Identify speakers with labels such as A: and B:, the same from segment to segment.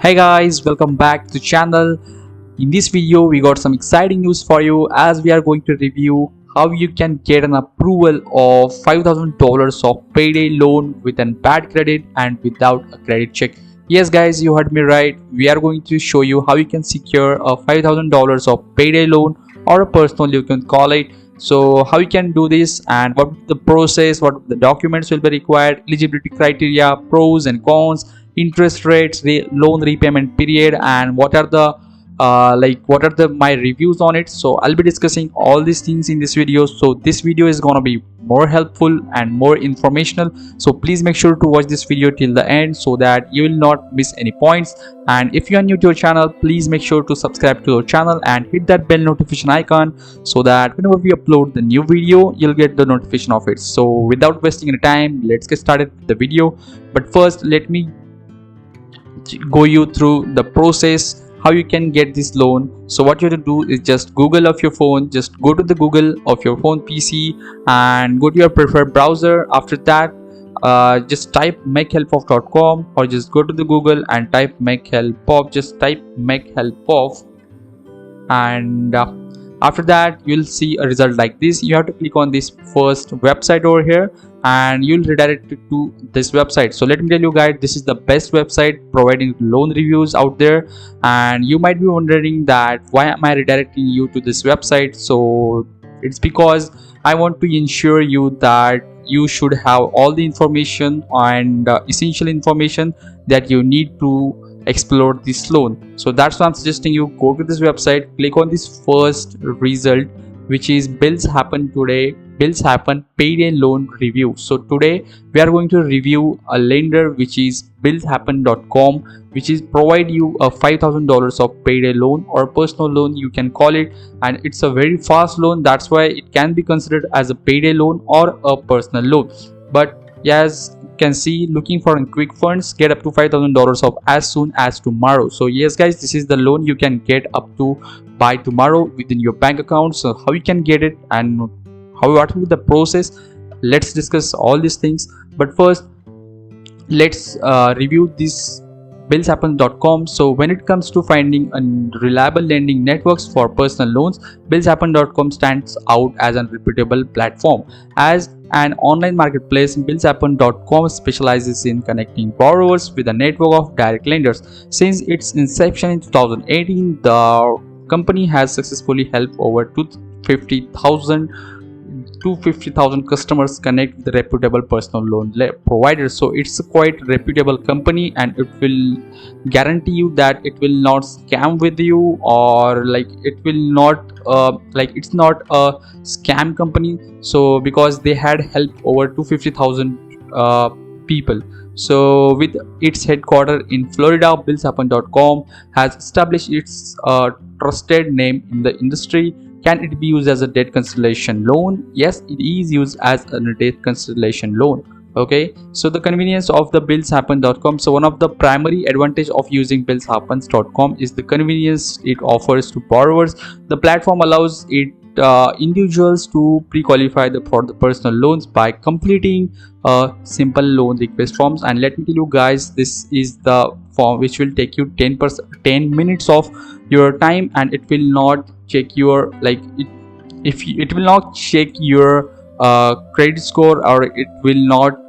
A: Hey guys, welcome back to the channel. In this video we got some exciting news for you, as we are going to review how you can get an approval of $5,000 of payday loan with a bad credit and without a credit check. Yes guys, you heard me right. We are going to show you how you can secure a $5,000 of payday loan, or a personal you can call it. So how you can do this and what the process, what the documents will be required, eligibility criteria, pros and cons, interest rates, loan repayment period, and what are the my reviews on it. So I'll be discussing all these things in this video, so this video is gonna be more helpful and more informational. So please make sure to watch this video till the end so that you will not miss any points. And if you are new to your channel, please make sure to subscribe to our channel and hit that bell notification icon so that whenever we upload the new video, you'll get the notification of it. So without wasting any time, let's get started with the video. But first, let me go you through the process how you can get this loan. So what you have to do is just Google of your phone, just go to the Google of your phone PC and go to your preferred browser. After that, just type makehelpof.com, or just go to the Google and type makehelpof. Just type makehelpof, and after that you'll see a result like this. You have to click on this first website over here and you'll redirect it to this website. So let me tell you guys, this is the best website providing loan reviews out there. And you might be wondering that why am I redirecting you to this website. So it's because I want to ensure you that you should have all the information and essential information that you need to explore this loan. So that's why I'm suggesting you go to this website, click on this first result, which is bills happen payday loan review. So today we are going to review a lender which is billshappen.com, which is provide you a $5,000 of payday loan, or personal loan you can call it. And it's a very fast loan, that's why it can be considered as a payday loan or a personal loan. But as you can see, looking for quick funds, get up to $5,000 of as soon as tomorrow. So yes guys, this is the loan you can get up to by tomorrow within your bank account. So how you can get it and what will be the process, let's discuss all these things. But first, let's review this billshappen.com. So when it comes to finding a reliable lending networks for personal loans, billshappen.com stands out as a reputable platform. As an online marketplace, billshappen.com specializes in connecting borrowers with a network of direct lenders. Since its inception in 2018, the company has successfully helped over 250,000 customers connect with the reputable personal loan providers. So it's a quite reputable company, and it will guarantee you that it will not scam with you, or it will not it's not a scam company. So because they had helped over 250,000 people. So with its headquarters in Florida, billshappen.com has established its trusted name in the industry. Can it be used as a debt cancellation loan? Yes, it is used as a debt cancellation loan. Okay, so the convenience of the billshappen.com. So one of the primary advantage of using billshappen.com is the convenience it offers to borrowers. The platform allows individuals to pre-qualify for the personal loans by completing simple loan request forms. And let me tell you guys, this is the form which will take you 10 minutes of your time, and it will not check your it will not check your credit score, or it will not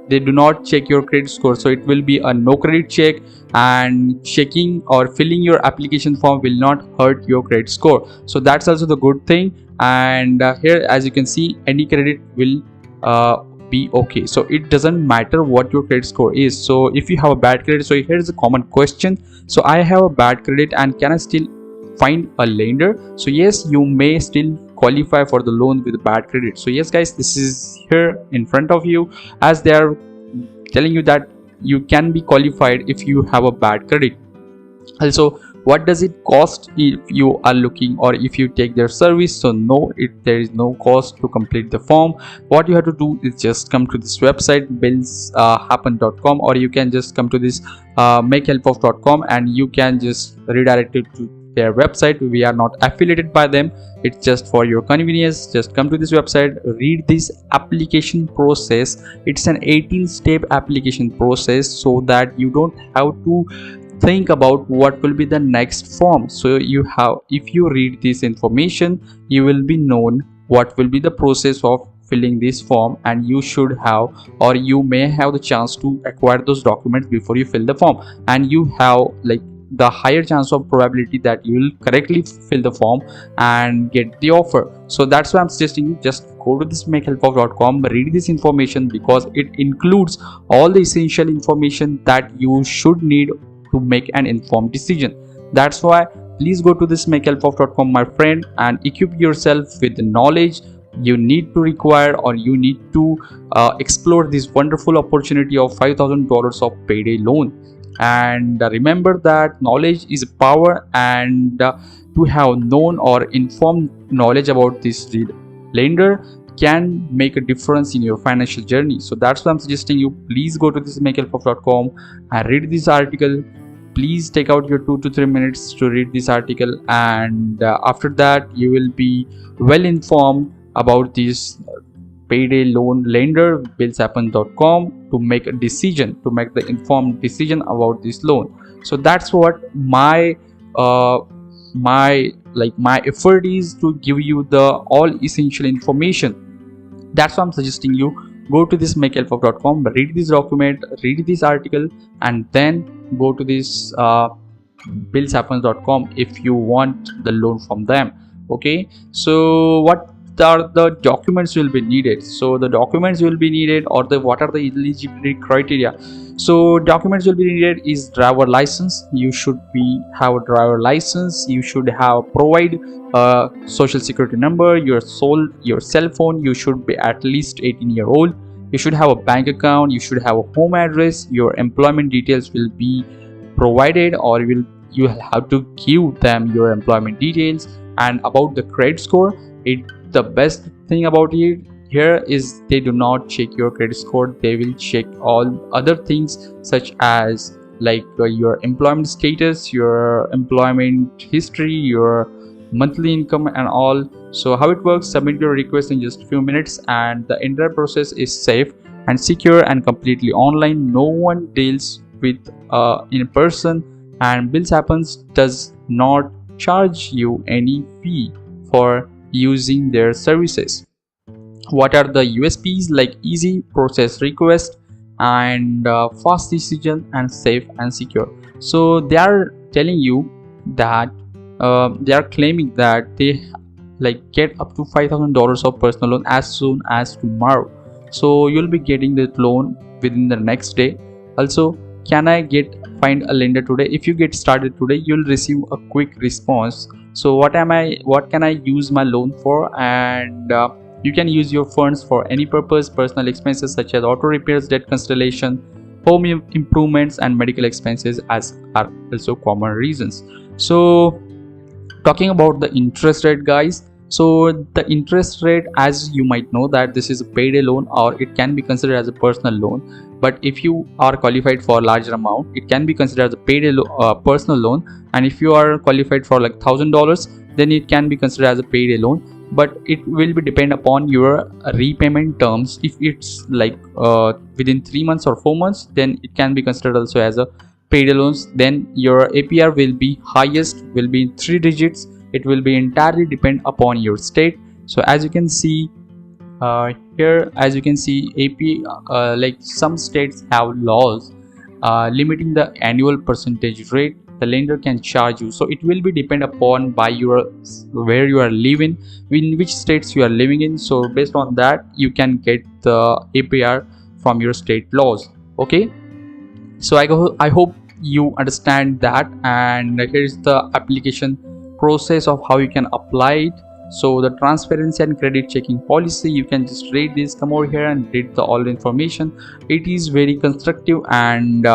A: they do not check your credit score. So it will be a no credit check, and checking or filling your application form will not hurt your credit score. So that's also the good thing. And here, as you can see, any credit will be okay. So it doesn't matter what your credit score is. So if you have a bad credit, so here's a common question: so I have a bad credit and can I still find a lender? So yes, you may still qualify for the loan with bad credit. So yes guys, this is here in front of you, as they are telling you that you can be qualified if you have a bad credit. Also, what does it cost if you are looking, or if you take their service? So no, there is no cost to complete the form. What you have to do is just come to this website billshappen.com, or you can just come to this makehelpof.com, and you can just redirect it to their website. We are not affiliated by them. It's just for your convenience. Just come to this website, read this application process. It's an 18-step application process, so that you don't have to think about what will be the next form. So you have, if you read this information, you will be known what will be the process of filling this form, and you should have, or you may have the chance to acquire those documents before you fill the form, and you have like the higher chance of probability that you will correctly fill the form and get the offer. So that's why I'm suggesting you just go to this makehelpof.com, read this information, because it includes all the essential information that you should need to make an informed decision. That's why please go to this makehelpof.com, my friend, and equip yourself with the knowledge you need to require, or you need to explore this wonderful opportunity of $5,000 of payday loan. And remember that knowledge is power, and to have known or informed knowledge about this lender can make a difference in your financial journey. So that's why I'm suggesting you please go to this makehelpof.com and read this article. Please take out your 2 to 3 minutes to read this article, and after that you will be well informed about this payday loan lender billshappen.com to make a decision, to make the informed decision about this loan. So that's what my effort is, to give you the all essential information. That's why I'm suggesting you go to this makehelpof.com, read this document, read this article, and then go to this billshappen.com if you want the loan from them. Okay, so what are the documents will be needed? So the documents will be needed, or the what are the eligibility criteria? So documents will be needed is driver license. You should have a driver license. You should have provide a social security number, your cell phone. You should be at least 18-year-old. You should have a bank account. You should have a home address. Your employment details will be provided, or you will have to give them your employment details. And about the credit score, the best thing about it here is they do not check your credit score. They will check all other things, such as like your employment status, your employment history, your monthly income, and all. So how it works: submit your request in just a few minutes, and the entire process is safe and secure and completely online. No one deals with in person, and Bills Happens does not charge you any fee for using their services. What are the USPs? Like easy process request, and fast decision, and safe and secure. So they are telling you that they are claiming that they get up to $5,000 of personal loan as soon as tomorrow. So you'll be getting the loan within the next day. Also, can I find a lender today? If you get started today, you'll receive a quick response. So what can I use my loan for? And you can use your funds for any purpose. Personal expenses such as auto repairs, debt cancellation, home improvements, and medical expenses are also common reasons. So talking about the interest rate, guys, so the interest rate, as you might know, that this is a payday loan, or it can be considered as a personal loan. But if you are qualified for a larger amount, it can be considered as a payday personal loan. And if you are qualified for like $1,000, then it can be considered as a payday loan. But it will be depend upon your repayment terms. If it's like within 3 months or 4 months, then it can be considered also as a payday loans. Then your APR will be highest, will be in 3 digits. It will be entirely depend upon your state. So as you can see here, as you can see, AP like some states have laws limiting the annual percentage rate the lender can charge you. So it will be depend upon by where you are living, in which states you are living in. So based on that, you can get the APR from your state laws. Okay, so I hope you understand that, and here is the application process of how you can apply it. So the transparency and credit checking policy, you can just read this, come over here and read the all information. It is very constructive and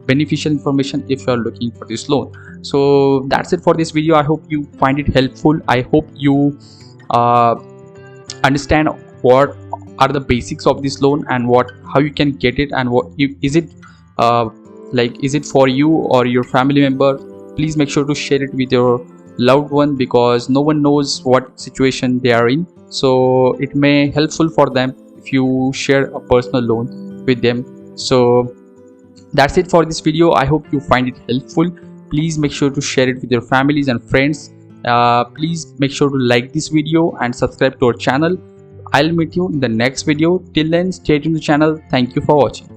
A: beneficial information if you are looking for this loan. So that's it for this video. I hope you find it helpful. I hope you understand what are the basics of this loan, and how you can get it, and is it for you or your family member. Please make sure to share it with your loved one, because no one knows what situation they are in. So it may helpful for them if you share a personal loan with them. So that's it for this video. I hope you find it helpful. Please make sure to share it with your families and friends. Please make sure to like this video and subscribe to our channel. I'll meet you in the next video. Till then, stay tuned to the channel. Thank you for watching.